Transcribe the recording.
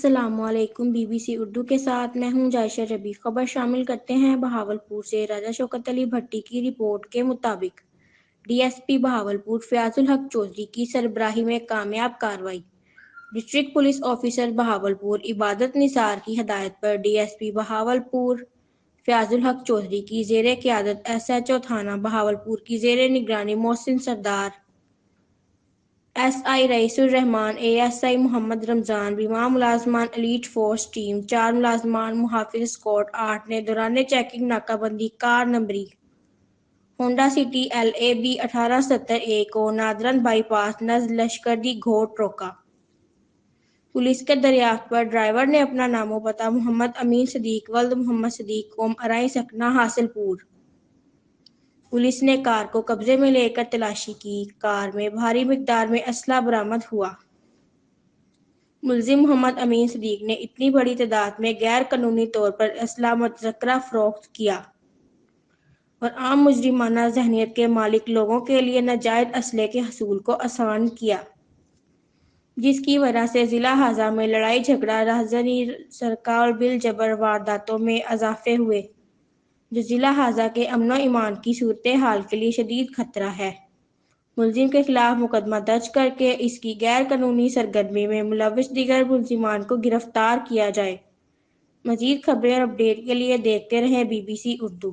السلام علیکم۔ Be B C Urdu کے ساتھ میں ہوں جائشہ ربیع۔ خبر شامل کرتے ہیں۔ بہاولپور سے راجہ شوکت علی بھٹی کی رپورٹ کے مطابق D S P Bahawalpur Fayyaz الحق چودھری کی سربراہی میں کامیاب کارروائی۔ ڈسٹرکٹ پولیس آفیسر بہاولپور عبادت نثار کی ہدایت پر D S P Bahawalpur Fayyaz الحق چودھری کی زیر قیادت ایس ایچ او تھانہ بہاولپور کی زیر نگرانی محسن سردار، S I Raees Rahman, A S I محمد رمضان، بیمہ ملازمان ایلیٹ فورس ٹیم، 4 ملازمان محافظ اسکواڈ 8 نے دوران چیکنگ ناکہ بندی کار نمبری ہونڈا سٹی LAB 1870A کو نادرن بائی پاس نزد لشکر دی گھوٹ روکا۔ پولیس کے دریافت پر ڈرائیور نے اپنا نام و پتہ محمد امین صدیق ولد محمد صدیق قوم ارائیں سکنہ حاصل پور۔ پولیس نے کار کو قبضے میں لے کر تلاشی کی۔ کار میں بھاری مقدار میں اسلحہ برآمد ہوا۔ ملزم محمد امین صدیق نے اتنی بڑی تعداد میں غیر قانونی طور پر اسلحہ متذکرہ فروخت کیا اور عام مجرمانہ ذہنیت کے مالک لوگوں کے لیے ناجائز اسلحے کے حصول کو آسان کیا، جس کی وجہ سے ضلع ھذا میں لڑائی جھگڑا، رہزنی، سرقہ اور بالجبر وارداتوں میں اضافے ہوئے، جو ضلع ھذا کے امن و امان کی صورتحال کے لیے شدید خطرہ ہے۔ ملزم کے خلاف مقدمہ درج کر کے اس کی غیر قانونی سرگرمی میں ملوث دیگر ملزمان کو گرفتار کیا جائے۔ مزید خبریں اور اپڈیٹ کے لیے دیکھتے رہیں BBC اردو۔